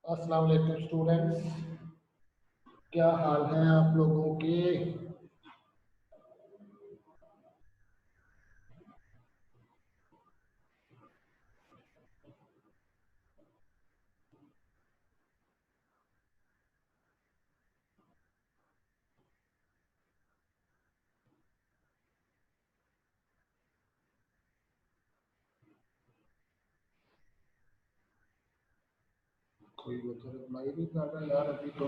अस्सलाम वालेकुम स्टूडेंट्स, क्या हाल है आप लोगों के। कोई वो तो रिप्लाई नहीं कर रहा यार अभी तो।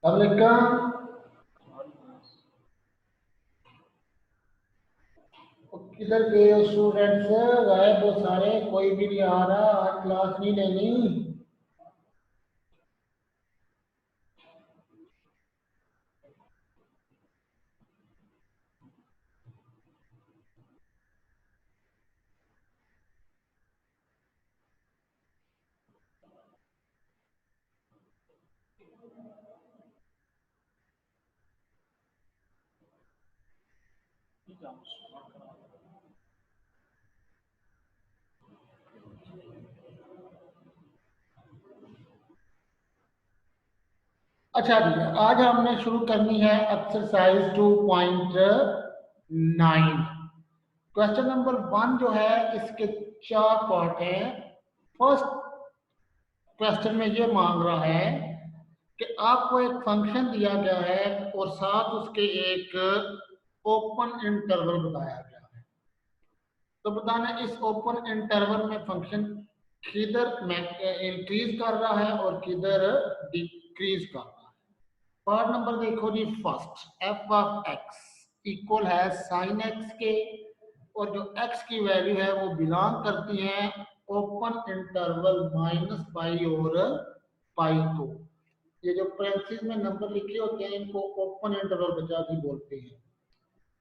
अस्सलाम। किधर गए हो स्टूडेंट्स, गायब हो सारे, कोई भी नहीं आ रहा, आज क्लास नहीं लेनी। अच्छा जी, आज हमने शुरू करनी है एक्सरसाइज 2.9। क्वेश्चन नंबर 1 जो है इसके 4 पार्ट हैं। फर्स्ट क्वेश्चन में ये मांग रहा है कि आपको एक फंक्शन दिया गया है और साथ उसके एक ओपन इंटरवल बताया गया है। तो बताना इस ओपन इंटरवल में फंक्शन किधर इंक्रीज कर रहा है और किधर डिक्रीज कर रहा है। पार्ट नंबर देखो जी, first F of X equal है साइन एक्स के, और जो एक्स की वैल्यू है वो बिलोंग करती है ओपन इंटरवल माइनस पाई और पाई को। ये जो पेरेंथीज में नंबर लिखे होते हैं इनको ओपन इंटरवल बचा भी बोलते हैं।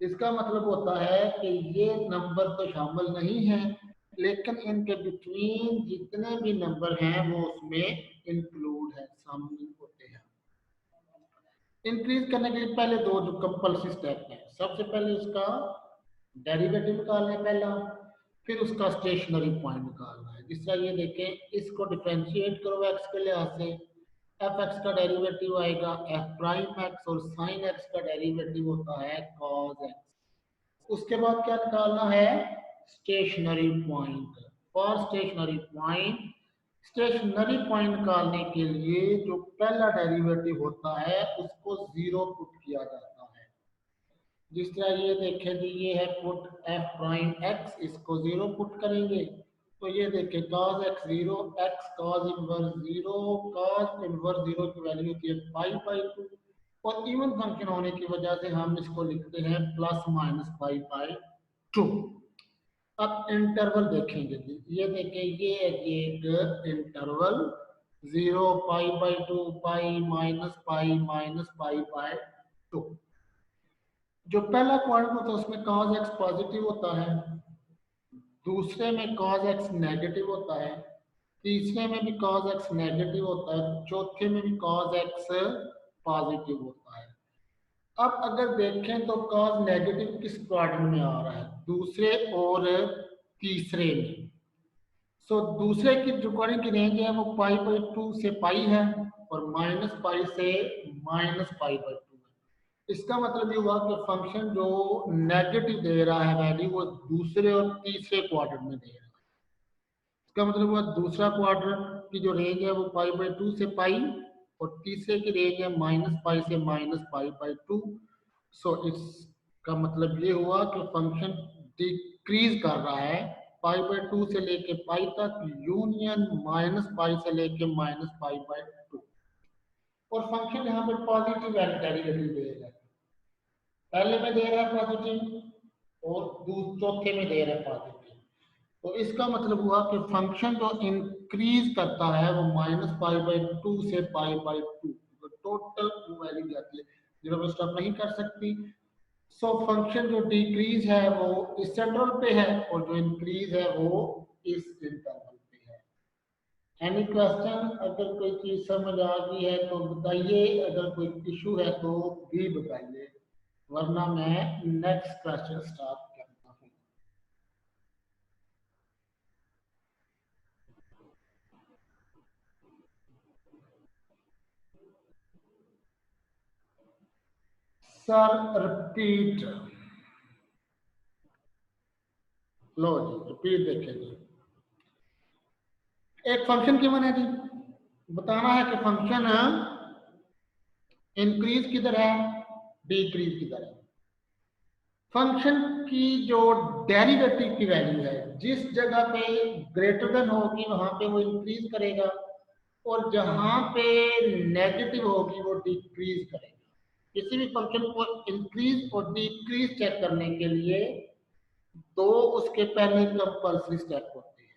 इसका मतलब होता है कि ये नंबर तो शामिल नहीं है, लेकिन इनके बिटवीन जितने भी नंबर हैं वो उसमें इंक्लूड है, शामिल होते हैं। इंक्रीज करने के लिए पहले दो जो कंपल्सरी स्टेप है, सबसे पहले उसका डेरिवेटिव निकालना है पहला, फिर उसका स्टेशनरी पॉइंट निकालना है। जिस तरह ये देखें, इसको डिफ्रेंशिएट करो एक्स के लिहाज से, एफ एक्स का डेरिवेटिव आएगा एफ प्राइम एक्स, और साइन एक्स का डेरिवेटिव होता है कॉस एक्स। उसके बाद क्या निकालना है, stationary point. For stationary point, stationary point निकालने के लिए जो पहला डेरिवेटिव होता है उसको जीरो पुट किया जाता है। जिस तरह ये देखें जी, ये है पुट एफ प्राइम एक्स, इसको जीरो पुट करेंगे तो ये देखें cos x zero, x cos inverse zero, cos inverse zero की वैल्यू होती है पाई बाई 2, और इवन फंक्शन होने की वजह से हम इसको लिखते हैं प्लस माइनस पाई बाई 2। अब इंटरवल देखेंगे जी, ये देखें ये है जी एक interval, zero pi by 2, pi minus pi by 2। जो पहला क्वाड्रेंट होता है उसमें cos x पॉजिटिव होता है, दूसरे में cos x नेगेटिव होता है, तीसरे में भी cos x नेगेटिव होता है, चौथे में भी cos x पॉजिटिव होता है। अब अगर देखें तो cos नेगेटिव किस क्वाड्रेंट में आ रहा है, दूसरे और तीसरे में। सो दूसरे की जो क्वाड्रेंट की रेंज है वो पाई बाई 2 से पाई है, और माइनस पाई से माइनस पाई बाई 2 है। इसका मतलब ये हुआ कि फंक्शन जो नेगेटिव दे रहा है वैल्यू वो दूसरे और तीसरे क्वाड्रेंट में दे रहा है। इसका मतलब हुआ दूसरा क्वाड्रेंट की जो रेंज है वो पाई बाई 2 से पाई, और तीसरे की रेंज है माइनस पाई से माइनस पाई बाई 2। सो इसका मतलब ये हुआ कि फंक्शन डिक्रीज कर रहा है पाई बाई 2 से लेके पाई तक, यूनियन माइनस पाई से लेके माइनस पाई बाई 2। और फंक्शन यहाँ पर पॉजिटिव डेरिवेटिव दे रहा है, पहले में दे रहा है पॉजिटिव और चौथे में दे रहा है पॉजिटिव। तो इसका मतलब हुआ कि फंक्शन जो इंक्रीज करता है वो -π/2 से π/2, तो टोटल वैल्यू जाती है, जीरो पे स्टॉप नहीं कर सकती। सो फंक्शन जो डिक्रीज है वो इस इंटरवल पे है और जो इंक्रीज है वो इस इंटरवल पे है। Any question? अगर कोई चीज समझ आ गई है तो बताइए, अगर कोई इशू है तो भी बताइए, वरना मैं नेक्स्ट क्वेश्चन स्टार्ट करता हूँ। सर रिपीट, लो जी रिपीट देखें जी। एक फंक्शन गिवन है जी, बताना है कि फंक्शन इंक्रीज किधर है, डिक्रीज किधर है। फंक्शन की जो डेरिवेटिव की वैल्यू है, जिस जगह पे ग्रेटर देन होगी वहां पे वो इंक्रीज करेगा, और जहां पे नेगेटिव होगी वो डिक्रीज करेगा। किसी भी फंक्शन को इंक्रीज और डिक्रीज चेक करने के लिए दो उसके पहले कंपल्सरी स्टेप होते हैं।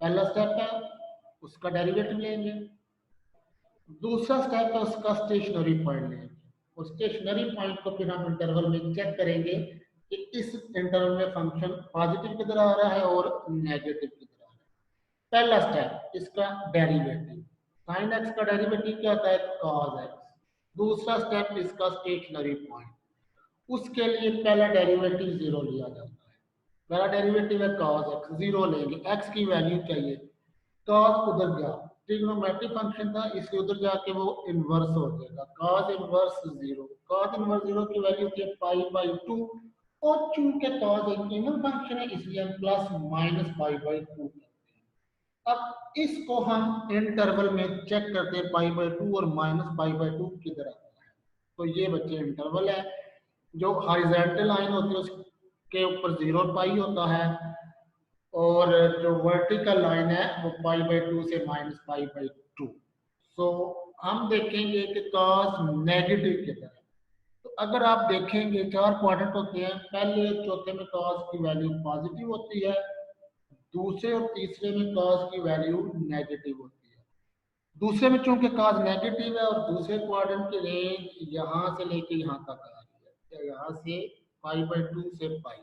पहला स्टेप है उसका डेरिवेटिव लेंगे, दूसरा स्टेप है उसका स्टेशनरी पॉइंट लेंगे, और स्टेशनरी पॉइंट को फिर हम इंटरवल में चेक करेंगे कि इस इंटरवल में फंक्शन पॉजिटिव किधर आ रहा है और नेगेटिव किधर आ रहा है। पहला स्टेप इसका डेरिवेटिव, साइन एक्स का डेरिवेटिव क्या होता है, कॉस एक्स। दूसरा स्टेप इसका स्टेशनरी पॉइंट, उसके लिए पहला डेरिवेटिव जीरो लिया जाता है। पहला डेरिवेटिव है cos x, जीरो लेंगे, x की वैल्यू चाहिए, cos उधर गया, ट्रिग्नोमेट्रिक फंक्शन था इसलिए उधर जाके वो इनवर्स हो जाएगा, cos inverse zero, cos inverse zero की वैल्यू थी π/2, और चूंकि cos एक इवन फंक्शन है इसलिए हम प्लस माइनस π/2 करते हैं। अब इसको हम इंटरवल में चेक करते हैं π/2 और माइनस π/2 किधर आता है। तो ये बच्चे इंटरवल है, जो हॉरिजॉन्टल लाइन होती है उसके ऊपर 0 होता है, और जो वर्टिकल लाइन है वो π/2 से -π/2। सो हम देखेंगे कि cos नेगेटिव कितना है। तो अगर आप देखेंगे चार क्वाड्रेंट होते हैं, पहले चौथे में cos की वैल्यू पॉजिटिव होती है, दूसरे और तीसरे में cos की वैल्यू नेगेटिव होती है। दूसरे में चूंकि cos नेगेटिव है और दूसरे क्वाड्रेंट की रेंज यहाँ से लेके यहाँ तक आ रही है, यहाँ से π/2 से पाई,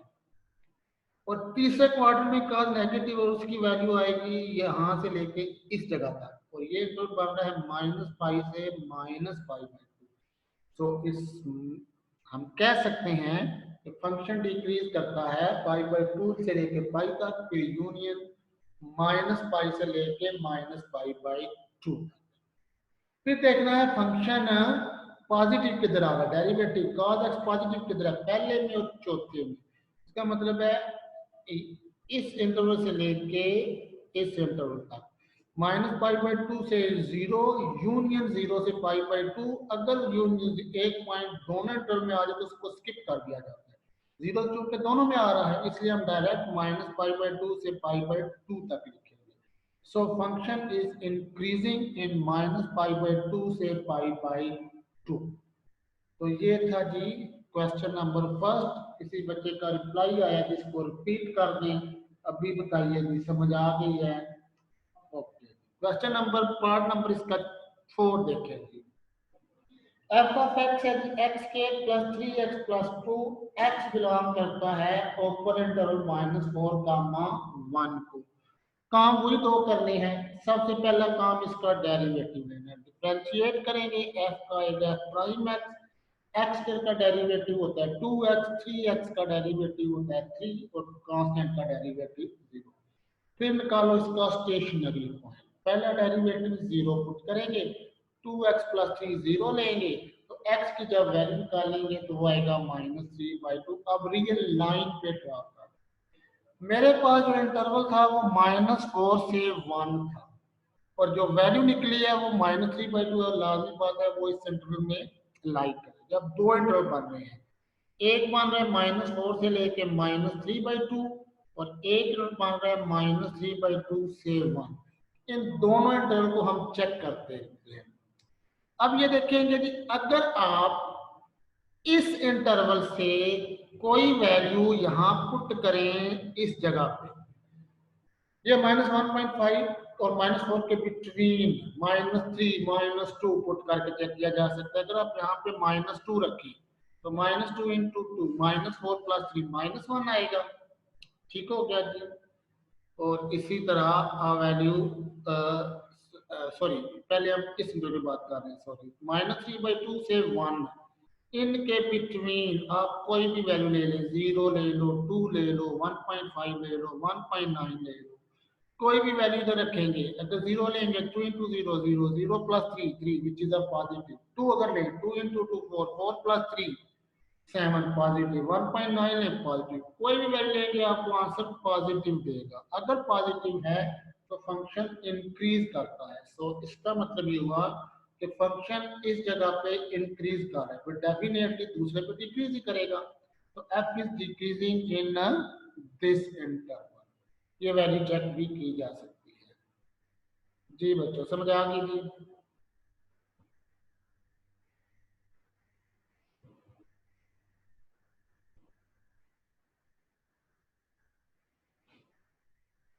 और तीसरे क्वार्टर में cos नेगेटिव और उसकी वैल्यू आएगी यहाँ से लेके इस जगह तक, और ये तो बन रहा है -π से -π/2। सो इस हम कह सकते हैं कि फंक्शन डिक्रीज करता है π/2 से लेके पाई तक, फिर यूनियन -π से लेके -π/2। फिर देखना है फंक्शन पॉजिटिव किधर आ रहा है, डेरिवेटिव cos x पॉजिटिव किधर है, पहले में और चौथे में। इसका मतलब है इस इंटरवल से लेके इस इंटरवल तक, -π/2 से जीरो, यूनियन जीरो से π/2। अगर यूनियन एक पॉइंट दोनों इंटरवल में आ जाए तो उसको स्किप कर दिया जाता है, जीरो चूंकि दोनों में आ रहा है इसलिए हम डायरेक्ट -π/2 से π/2 तक लिखेंगे। So function is increasing in -π/2 से π/2। तो ये था जी क्वेश्चन नंबर फर्स्ट। किसी बच्चे का रिप्लाई आया जिसको रिपीट कर दें, अभी बताइए जी समझ आ गई है? Okay, question number part number इसका 4 देखें जी। एफ ऑफ एक्स है जी एक्स के plus 3x plus 2, x belong करता है ओपन इंटरवल -4 कामा 1 को। काम वही दो करने हैं। सबसे पहला काम इसका डेरिवेटिव लेना है, डिफरेंशिएट करेंगे, एफ का आएगा प्राइम एक्स, एक्स का डेरिवेटिव होता है 2x, 3x का डेरिवेटिव होता है 3, और कांस्टेंट का डेरिवेटिव 0। फिर निकालो इसका स्टेशनरी पॉइंट, पहला डेरिवेटिव 0 पुट करेंगे, 2x प्लस 3 0 लेंगे, तो x की जब वैल्यू निकालेंगे तो वो आएगा -3/2। अब रियल लाइन पे ड्रा कर, मेरे पास जो इंटरवल था वो -4 से 1 था, और जो वैल्यू निकली है वो -3/2 है। लाजमी बात है वो इस इंटरवल में लाई करें। जब दो इंटरवल बन रहे हैं, एक बन रहा है -4 से लेके -3/2, और एक इंटरवल बन रहा है -3/2 से 1। इन दोनों इंटरवल को हम चेक करते हैं। अब ये देखेंगे कि अगर आप इस इंटरवल से कोई वैल्यू यहां पुट करें इस जगह पे, ये -1.5 और -4 के बिटवीन -3 -2 पुट करके चेक किया जा सकता है। अगर आप यहाँ पे -2 रखें तो -2 इंटू 2 -4 प्लस 3 -1 आएगा। ठीक हो गया जी। और इसी तरह वैल्यू सॉरी, पहले हम इस पे बात कर रहे हैं। सॉरी, -3/2 से 1 इनके बिटवीन आप कोई भी वैल्यू ले लें, 0 ले लो, 2 ले लो, 1.5 ले लो, 1.9 ले लो, कोई भी वैल्यू इधर रखेंगे। अगर 0 लेंगे 2 into 0 0, 0 plus 3 3 which is a positive. 2 अगर लें 2 इंटू 2 4, 4 प्लस 3 7 पॉजिटिव, 1.9 है पॉजिटिव। कोई भी वैल्यू लेंगे आपको आंसर पॉजिटिव देगा। अगर पॉजिटिव है तो फंक्शन इंक्रीज करता है। सो इसका मतलब ये हुआ कि फंक्शन इस जगह पे इंक्रीज कर रहा है, बट डेफिनेटली दूसरे पे डिक्रीज ही करेगा। तो F is decreasing in this interval. ये वैल्यू चेक भी की जा सकती है। जी बच्चों, समझ आ गई जी।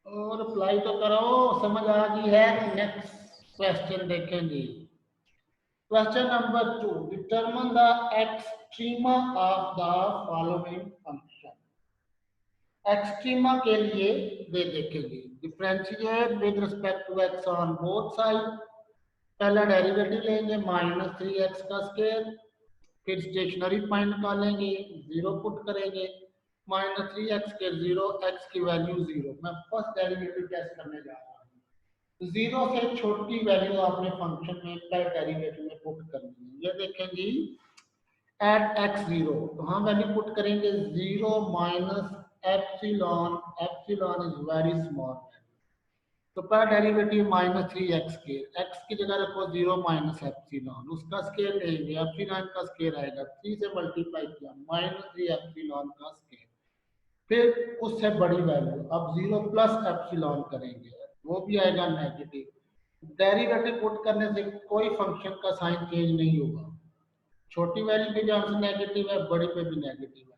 और अप्लाई तो करो, समझ आ गई है। नेक्स्ट क्वेश्चन देखें जी। Question number 2, determine the extrema of the following function. Extrema के लिए वे देखेंगे। Differentiate with respect to X on both side. पहला डेरिवेटिव लेंगे -3x का स्क्वायर, फिर स्टेशनरी पॉइंट निकालेंगे, 0 पुट करेंगे। -3x के 0, x की वैल्यू 0। मैं फर्स्ट डेरिवेटिव टेस्ट करने जा रहा हूँ। 0 से छोटी वैल्यू आपने फंक्शन में पहले डेरिवेटिव में पुट करनी है। ये देखें जी, एट x0 तो हम वैल्यू पुट करेंगे 0 minus epsilon. Epsilon is very small. तो पहला डेरिवेटिव -3x के, x की जगह रखो 0 माइनस एप्सिलॉन, उसका स्केयर लेंगे, एप्सिलॉन का स्केयर आएगा 3 से मल्टीप्लाई किया -3 एप्सिलॉन का स्केयर। फिर उससे बड़ी वैल्यू अब 0 प्लस एप्सिलॉन करेंगे, वो भी आएगा नेगेटिव। डेरिवेटिव पुट करने से कोई फंक्शन का साइन चेंज नहीं होगा। छोटी वैल्यू पे भी आंसर नेगेटिव है, बड़ी पे भी नेगेटिव है।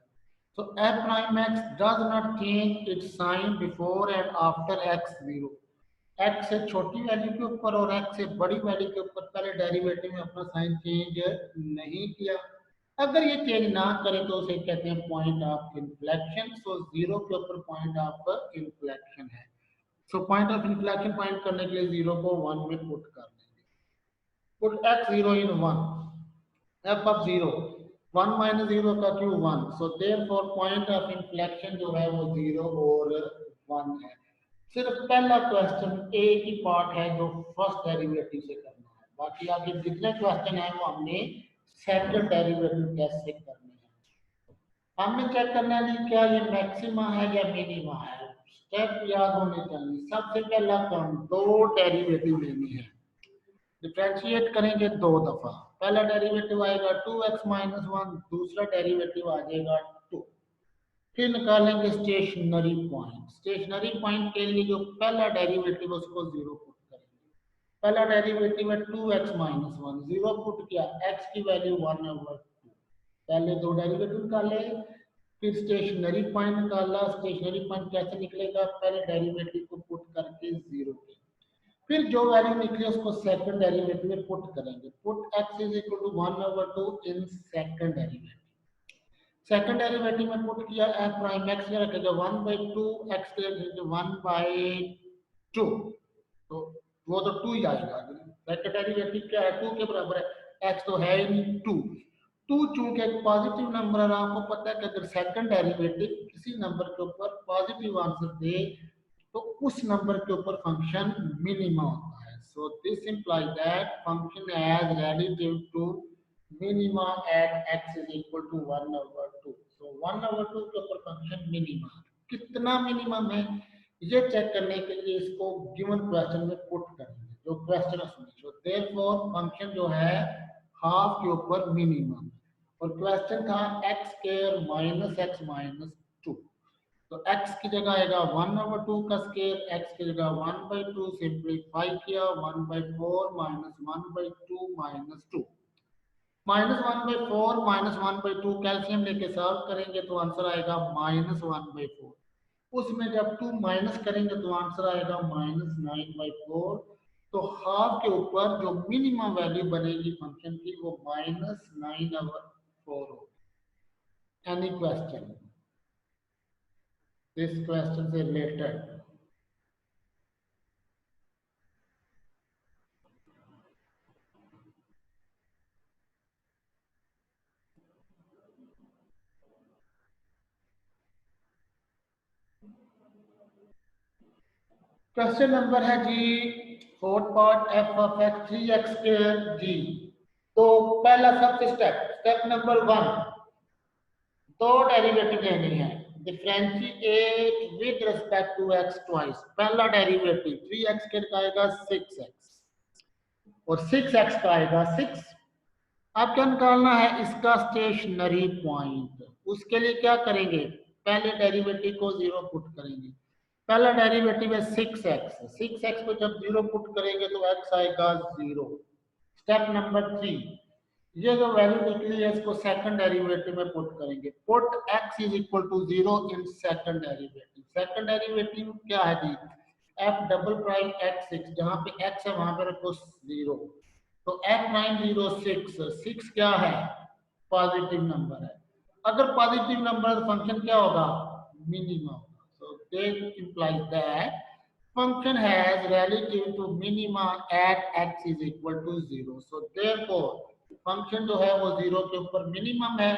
So f prime x does not change its sign before and after x0। x से छोटी वैल्यू के ऊपर और x से बड़ी वैल्यू के ऊपर पहले डेरिवेटिव में अपना साइन चेंज नहीं किया। अगर ये चेंज ना करे तो उसे कहते हैं पॉइंट ऑफ इन्फ्लेक्शन। सो 0 के ऊपर पॉइंट ऑफ इन्फ्लेक्शन है। So point of inflection find करने के लिए 0 को 1 में पुट कर देंगे। Put x0 in 1, f of 0, 1 minus 0 का Q 1। So therefore point of inflection जो है वो 0 और 1 है। सिर्फ पहला क्वेश्चन ए की पार्ट है जो फर्स्ट डेरिवेटिव से करना है, बाकी आगे जितने क्वेश्चन है वो हमने सेकंड डेरिवेटिव कैसे से करने हैं। हमने चेक करना है कि क्या ये मैक्सिमा है या मिनिमा है। स्टेप याद होने चाहिए। सबसे पहला काम, दो डेरिवेटिव लेनी है। डिफरेंशिएट करेंगे 2 दफा। पहला डेरिवेटिव आएगा 2x माइनस 1, दूसरा डेरिवेटिव आ जाएगा 2। फिर निकालेंगे स्टेशनरी पॉइंट। स्टेशनरी पॉइंट के लिए जो पहला डेरिवेटिव उसको 0 पुट करेंगे। पहला डेरिवेटिव है 2x माइनस 1, 0 पुट किया, x की वैल्यू 1/2। पहले दो डेरिवेटिव निकाले, फिर स्टेशनरी पॉइंट निकाला। स्टेशनरी पॉइंट कैसे निकलेगा, पहले डेरिवेटिव को पुट करके 0 किया, फिर जो वैल्यू निकली उसको सेकंड डेरिवेटिव में पुट करेंगे। Put x is equal to 1/2 in second derivative. Second derivative में पुट किया, f प्राइम x क्या रखेगा 1/2, x के लिए 1/2, तो वो तो 2 ही आएगा। सेकंड डेरिवेटिव क्या है, 2 के बराबर है, x तो है ही नहीं 2। 2 चूंकि एक पॉजिटिव नंबर है, आपको पता है कि अगर सेकंड डेरिवेटिव किसी नंबर के ऊपर पॉजिटिव आंसर दे तो उस नंबर के ऊपर फंक्शन मिनिमा होता है। So this imply that function has relative to minima at x is equal to 1/2। So 1/2 के ऊपर फंक्शन मिनिमा। कितना मिनिमम है ये चेक करने के लिए इसको गिवन क्वेश्चन में पुट करेंगे, जो क्वेश्चन है उसमें। सो देयरफॉर फंक्शन जो है हाफ के ऊपर मिनिमम, और क्वेश्चन था x square minus x minus 2। तो x की जगह आएगा 1/2 का स्केयर, x की जगह 1/2 सिंप्लीफाई किया, 1/4 माइनस 1/2 माइनस 2। -1/4 -1/2 कैल्शियम लेके सॉल्व करेंगे तो आंसर आएगा -1/4। उसमें जब 2 माइनस करेंगे तो आंसर आएगा -9/4। तो हाफ के ऊपर जो मिनिमम वैल्यू बनेगी फंक्शन की वो -9/4 होगी। एनी क्वेश्चन दिस क्वेश्चन से रिलेटेड? क्वेश्चन नंबर है जी, fourth part, F of X 3x square जी। तो पहला सबसे स्टेप नंबर 1, दो डेरिवेटिव लेनी है। Differentiate with respect to x twice. पहला डेरिवेटिव 3x का आएगा 6x और 6x का आएगा 6। अब क्या निकालना है इसका स्टेशनरी पॉइंट। उसके लिए क्या करेंगे, पहले डेरिवेटिव को 0 पुट करेंगे। पहला डेरिवेटिव है 6x, 6x को जब 0 पुट करेंगे तो x आएगा 0। स्टेप नंबर 3, ये जो वैल्यू निकली है इसको सेकंड डेरिवेटिव में पुट करेंगे। Put x is equal to 0 in second derivative. Second derivative क्या है जी, f डबल प्राइम x6, जहां पे x है वहां पे रखो 0। तो f प्राइम 0 6 क्या है, पॉजिटिव नंबर है। अगर पॉजिटिव नंबर फंक्शन क्या होगा, minimum. so this implies that function has relative to minima at x is equal to 0। so therefore function जो है वो 0 के ऊपर मिनिमम है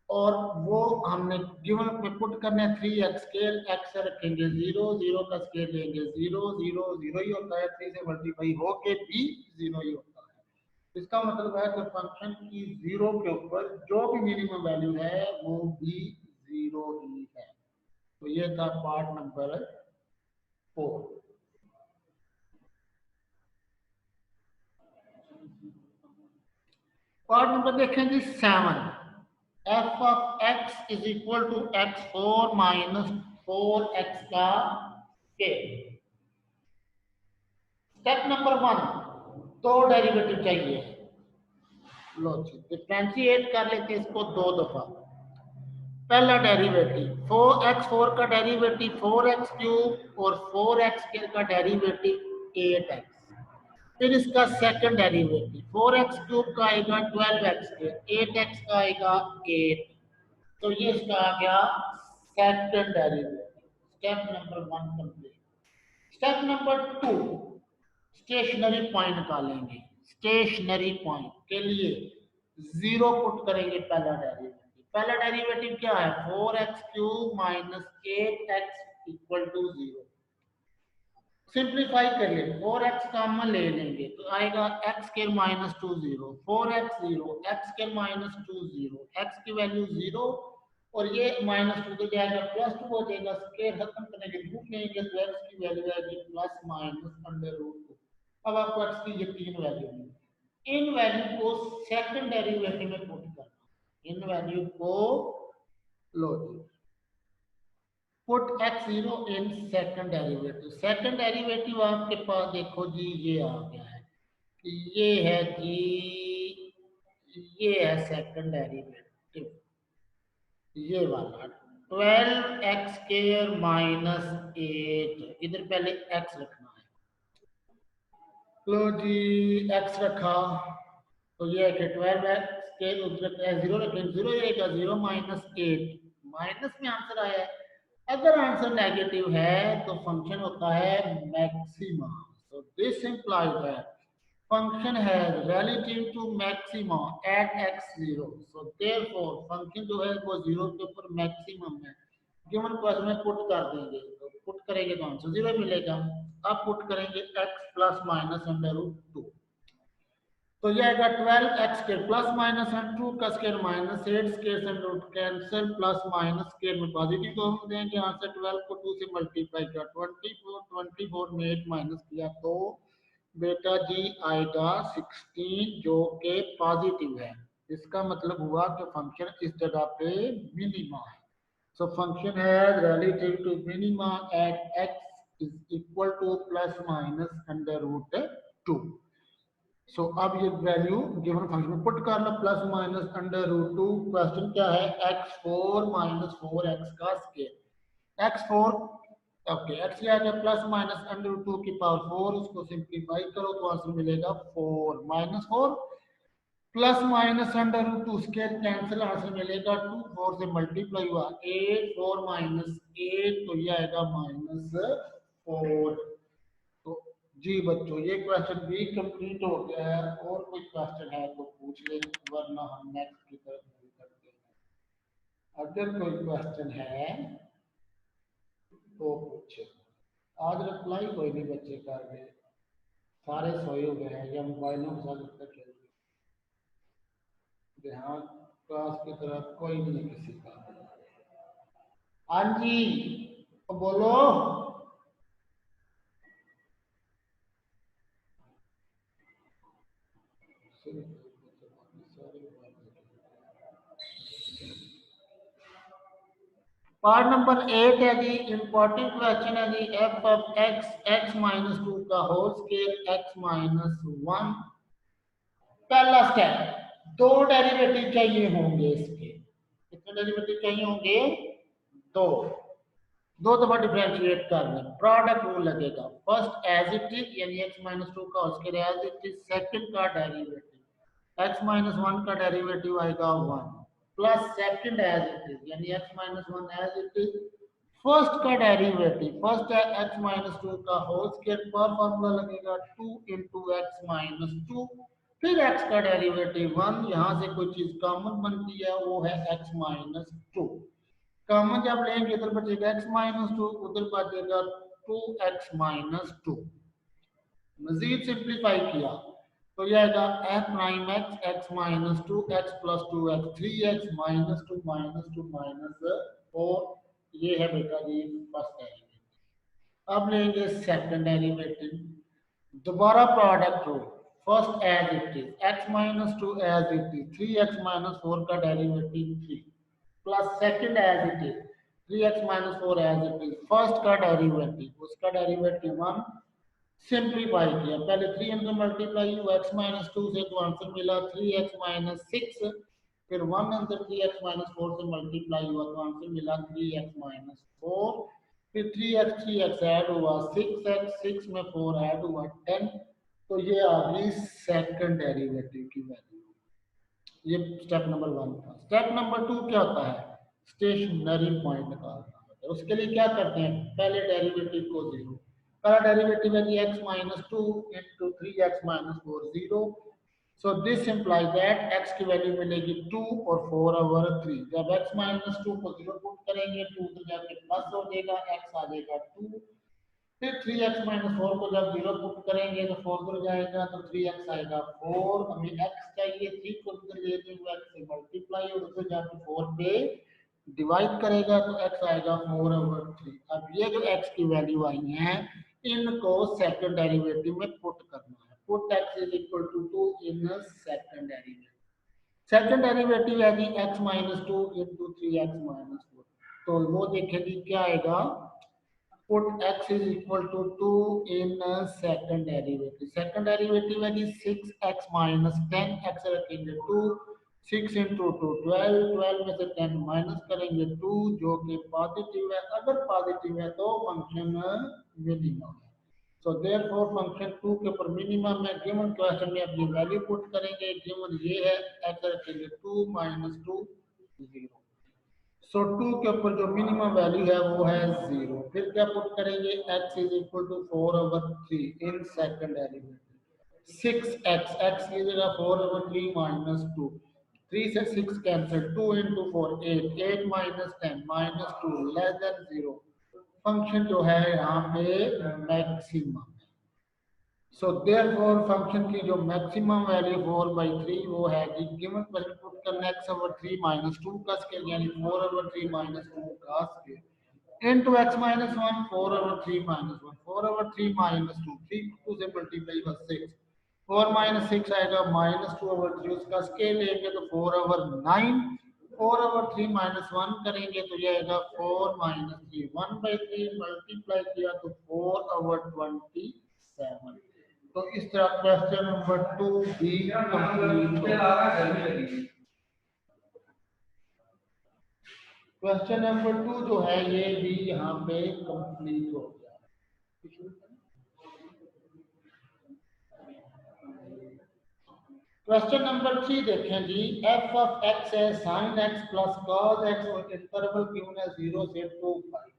और वो हमने गिवन में पुट करने 3x स्केल, x से रखेंगे 0, 0 का स्केल लेंगे 0, 0 0 ही होता है, 3 से मल्टीप्लाई होके भी 0 ही होता है। इसका मतलब है कि फंक्शन की 0 के ऊपर जो भी मिनिमम वैल्यू है वो भी 0 ही है। तो ये था पार्ट नंबर 4। पार्ट नंबर देखें जी 7, f of x is equal to x4 minus 4x का स्केल। स्टेप नंबर 1, दो डेरिवेटिव चाहिए। लो जी डिफ्रेंशिएट कर लेते हैं इसको दो दफा। पहला डेरिवेटिव 4x4 का डेरिवेटिव 4x क्यूब और 4x का डेरिवेटिव 8x। फिर इसका सेकंड डेरिवेटिव 4x क्यूब का आएगा 12x के, 8x का आएगा 8। तो ये इसका आ गया second derivative. Step number 1 complete. Step number 2, stationary point निकालेंगे। स्टेशनरी पॉइंट के लिए 0 पुट करेंगे पहला डेरिवेटिव। पहला डेरिवेटिव क्या है, 4x cube minus 8x equal to 0। Simplify कर ले, 4x कॉमन ले लेंगे तो आएगा x के माइनस 2 0, 4x 0, x के माइनस 2 0, x की वैल्यू 0 और ये माइनस 2 तो जाएगा प्लस 2 हो जाएगा। स्केयर खत्म करने के रूप लेंगे तो x की वैल्यू आएगी प्लस माइनस अंडर रूट 2। अब आपको x की ये तीन वैल्यू मिली, इन वैल्यू को सेकंड डेरिवेटिव में पुट करना। इन वैल्यू को लो put x0 in second derivative. Second derivative आपके पास देखो जी ये आ गया है, ये है जी, ये है सेकंड डेरिवेटिव, ये वाला 12x स्क्वायर माइनस 8। इधर पहले x रखना है। लो जी x रखा तो ये है कि 12x स्क्वायर उधर 0 रखें, 0 रहेगा 0 माइनस 8, माइनस में आंसर आया है। अगर आंसर नेगेटिव है तो फंक्शन होता है maxima. So this implies that function has relative to maxima at x0। So therefore function जो है वो 0 के ऊपर मैक्सिमम है। गिवन क्वेश्चन में पुट कर देंगे तो पुट करेंगे तो आंसर 0 मिलेगा। अब पुट करेंगे x plus minus under root 2। तो ये आएगा 12x स्क्वायर प्लस माइनस 2 का स्क्वायर माइनस 8 स्क्वायर से root cancel, plus minus square में पॉजिटिव तो हम देंगे। आंसर 12 को 2 से मल्टीप्लाई किया 24 में 8 माइनस किया तो बेटा जी आएगा 16 जो कि पॉजिटिव है। इसका मतलब हुआ कि फंक्शन इस जगह पे मिनिमा है। सो फंक्शन है relative to minima at x is equal to plus minus under root 2। So अब ये वैल्यू गिवन फंक्शन में पुट कर लो, plus minus under root 2। Question क्या है, x4 माइनस 4x का स्क्वायर। x4 ओके x क्या आ गया प्लस माइनस अंडर 2 की पावर 4, उसको सिंप्लीफाई करो तो आंसर मिलेगा 4 minus 4 plus minus under root two square cancel, answer मिलेगा 2, 4 से मल्टीप्लाई हुआ 8, 4 माइनस 8 तो ये आएगा -4। तो जी बच्चों ये क्वेश्चन भी कंप्लीट हो गया है, और कोई क्वेश्चन है तो पूछ ले, वरना हम नेक्स्ट की तरफ मूव करते हैं। अगर कोई क्वेश्चन है तो पूछे। आज रिप्लाई कोई नहीं बच्चे कर रहे, सारे सोए हुए हैं या मोबाइलों के साथ तक खेल रहे, ध्यान क्लास की तरफ कोई नहीं किसी का। हाँ जी तो बोलो। पार्ट नंबर 8 है जी, इंपॉर्टेंट क्वेश्चन है जी। एफ ऑफ एक्स माइनस 2 का होल स्केयर एक्स माइनस 1। पहला स्टेप, दो डेरिवेटिव चाहिए होंगे इसके। कितने डेरिवेटिव चाहिए होंगे? दो। दो दफा डिफरेंशिएट करना, प्रोडक्ट रूल लगेगा। फर्स्ट एज इट इज यानी एक्स माइनस 2 का whole square as it is, second का डेरिवेटिव एक्स माइनस 1 का डेरिवेटिव आएगा 1 plus second as it is यानी X minus 1 as it is, first का डेरिवेटिव फर्स्ट है X minus 2 का whole square पर फॉर्मूला लगेगा 2 इंटू एक्स माइनस 2, फिर एक्स का डेरिवेटिव 1, यहाँ से कोई चीज कॉमन बनती है वो है एक्स माइनस 2। कॉमन जब लेंगे इधर बचेगा एक्स माइनस 2, उधर बचेगा 2x माइनस 2। मजीद सिंप्लीफाई किया तो ये आएगा f prime x x minus 2 x plus 2x 3x minus 2 minus 4। ये है बेटा जी फर्स्ट डेरिवेटिव। अब लेंगे सेकंड डेरिवेटिव, दोबारा product rule. First as it is x minus 2 as it is, 3x minus 4 का derivative 3 plus second as it is 3x minus 4 as it is, first का derivative उसका डेरिवेटिव 1, सिंप्लीफाई किया। पहले 3 अंदर multiply हुआ x minus 2 से तो answer मिला 3x माइनस 6, फिर 1 अंदर 3x माइनस 4 से मल्टीप्लाई हुआ तो आंसर मिला 3x माइनस 4, फिर 3x ऐड हुआ 6x, 6 में 4 ऐड हुआ 10, तो ये आ गई सेकंड डेरिवेटिव की वैल्यू। ये स्टेप नंबर 1 था। स्टेप नंबर 2 क्या होता है? स्टेशनरी पॉइंट निकालना होता है। उसके लिए क्या करते हैं? पहले डेरिवेटिव को जीरो, पहला डेरिवेटिव है X minus 2 into 3x minus 4 zero. So this implies that x की वैल्यू मिलेगी 2 और 4 ओवर 3। जब x माइनस 2 को जीरो पुट करेंगे 2 तो जाके प्लस हो जाएगा, x आ जाएगा 2, फिर 3x माइनस 4 को जब जीरो पुट करेंगे तो 4 उधर जाएगा तो 3x आएगा 4, हमें x चाहिए, 3 को उधर ले देंगे x से मल्टीप्लाई और उधर जाके 4 पे डिवाइड करेगा तो x आएगा 4 ओवर 3। अब ये जो x की वैल्यू आई है इनको सेकंड डेरिवेटिव में पुट करना है। Put x is equal to 2 in second derivative. Second derivative है जी x minus 2 into 3x minus 4, तो वो देखेंगे क्या आएगा। put x is equal to 2 in second derivative. Second derivative है जी 6x minus 10, x रखेंगे 2, 6 into 2 12, 12 में से 10 माइनस करेंगे 2 जो कि पॉजिटिव है। अगर पॉजिटिव है तो फंक्शन मिनिमम है। सो देयरफॉर फंक्शन 2 के ऊपर मिनिमम है। गिवन क्वेश्चन में अपनी वैल्यू पुट करेंगे, गिवन ये है x रखेंगे 2 माइनस 2 0। सो 2 के ऊपर जो मिनिमम वैल्यू है वो है 0। फिर क्या पुट करेंगे x is equal to 4 over 3 in second derivative. 6x, x की जगह 4 ओवर 3 माइनस 2, 3 से 6 cancel, 2 into 4 8, 8 minus 10 minus 2 less than 0। Function जो है यहाँ पे मैक्सिमम। सो देयरफॉर फंक्शन की जो मैक्सिमम वैल्यू 4/3 वो है जी, गिवन क्वेश्चन पुट करना x ओवर 3 माइनस 2 का स्केयर यानी 4 ओवर 3 माइनस 2 का square into x minus 1 4 over 3 minus 1, 4 over 3 minus 2, 3 2 से मल्टीप्लाई बस 6, 4 माइनस 6 आएगा माइनस 2 ओवर 3, उसका स्केयर लेंगे तो 4 ओवर 9, 4 ओवर 3 माइनस 1 करेंगे तो ये आएगा 4 माइनस 3, 1/3 मल्टीप्लाई किया तो 4 ओवर 27। तो इस तरह क्वेश्चन नंबर 2 भी कंप्लीट हो। क्वेश्चन नंबर 2 जो है ये भी यहाँ पे कंप्लीट हो गया। क्वेश्चन नंबर 3 देखें जी, एफ ऑफ एक्स है sine x plus cos x और इंटरवल गिवन है 0 से 2 पाई।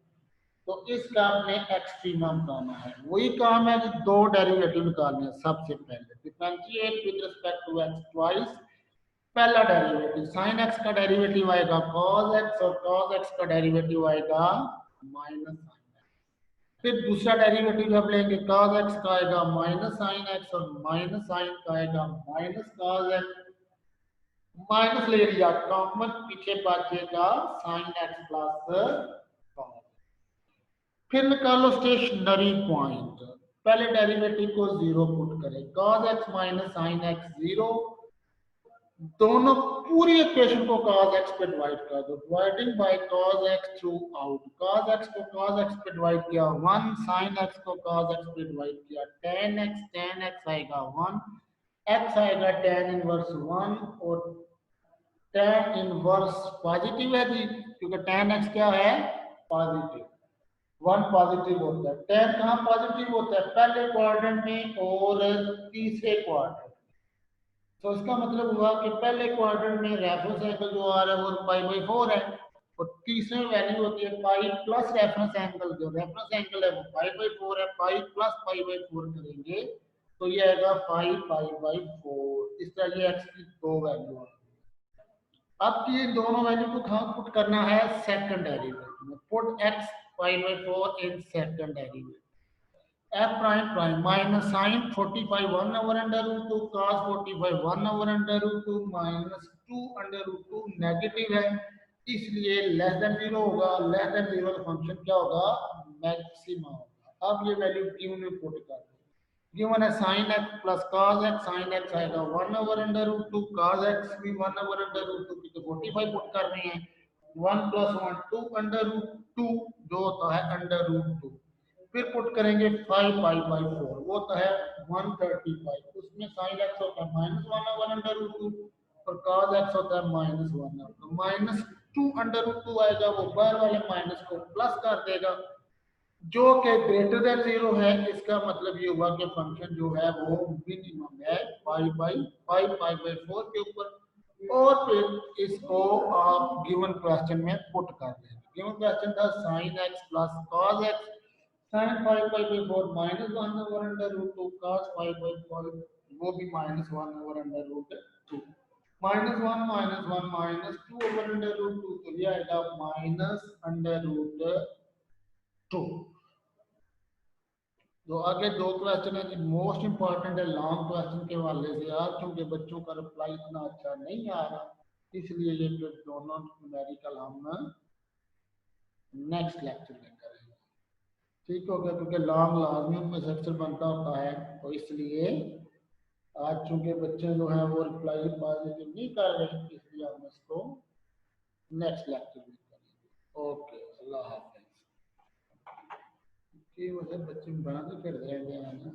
तो इसका आपने एक्सट्रीमा बताना है। वही काम है कि दो डेरिवेटिव निकालने हैं। सबसे पहले differentiate with respect to x twice. पहला डेरिवेटिव साइन एक्स का डेरिवेटिव आएगा कॉस एक्स और कॉस एक्स का डेरिवेटिव आएगा माइनस साइन एक्स। फिर दूसरा डेरिवेटिव जब लेंगे कॉस एक्स का आएगा माइनस साइन एक्स और माइनस साइन का आएगा माइनस कॉस एक्स। माइनस ले लिया कॉमन, पीछे बचेगा साइन एक्स प्लस कॉस। फिर निकालो स्टेशनरी पॉइंट। पहले डेरिवेटिव को 0 पुट करें, cos x minus sine x 0। दोनों पूरी इक्वेशन को cos x पे डिवाइड कर दो, dividing by cos x through out. cos x को cos x पे डिवाइड किया 1, sin x को cos x पे डिवाइड किया tan x आएगा 1, x आएगा tan इनवर्स 1 और tan इनवर्स पॉजिटिव है जी, क्योंकि tan x क्या है पॉजिटिव। 1 पॉजिटिव होता है। टेन कहाँ पॉजिटिव होता है, पहले क्वाड्रेंट में और तीसरे क्वाड्रेंट। तो इसका मतलब हुआ कि पहले क्वाड्रेंट में रेफरेंस एंगल जो आ रहा है वो π/4 है और तीसरे में वैल्यू होती है पाई प्लस रेफरेंस एंगल। जो रेफरेंस एंगल है वो π/4 है, पाई प्लस π/4 करेंगे तो ये आएगा π/4। इस तरह ये x की दो वैल्यू है। अब ये दोनों वैल्यू को कहाँ पुट करना है, सेकंड डेरिवेटिव में। Put x π/4 in second derivative. f prime prime minus sine 45 1 over under root 2 cos 45 1 over under root 2 minus 2 under root 2 नेगेटिव है इसलिए लेस देन 0 होगा। लेस देन 0 का फंक्शन क्या होगा, मैक्सिमा होगा। अब ये वैल्यू गिवन में पुट कर दो। गिवन है sin x plus cos x। sin x आएगा 1 over under root 2, cos x भी 1 ओवर अंडर रूट 2 क्योंकि 45 पुट कर रहे हैं। 1 प्लस 1 2 अंडर रूट 2 जो होता है अंडर रूट 2। फिर पुट करेंगे 5π/4 वो तो है 135। उसमें sin x होता है -1 ओवर अंडर रूट 2 और cos x होता है -1। तो -2 अंडर रूट 2 आएगा, वो बाहर वाले माइनस को प्लस कर देगा जो कि ग्रेटर देन 0 है। इसका मतलब ये हुआ कि फंक्शन जो है वो मिनिमम है π/4 के ऊपर। और फिर इसको आप गिवन क्वेश्चन में पुट कर देंगे। गिवन क्वेश्चन था sin x plus cos x। sin 5/4 -1 over under root 2 cos 5/4 वो भी -1 over under root 2। -1 -1 -2 over under root 2 तो ये आएगा माइनस अंडर रूट 2। तो आगे दो क्वेश्चन है मोस्ट इंपॉर्टेंट है लॉन्ग क्वेश्चन के हवाले से यार, क्योंकि बच्चों का रिप्लाई इतना अच्छा नहीं आ रहा इसलिए ये फिर दोनों न्यूमेरिकल हम नेक्स्ट लेक्चर में करेंगे। ठीक हो गया, क्योंकि लॉन्ग लाजमी में सेक्शन बनता होता है तो इसलिए आज चूंकि बच्चे जो हैं वो रिप्लाई पॉजिटिव नहीं कर रहे इसलिए हम इसको नेक्स्ट लेक्चर में करेंगे। ओके, अल्लाह हाफिज। कि वैसे बच्चे बना तो कर रहे हैं ना।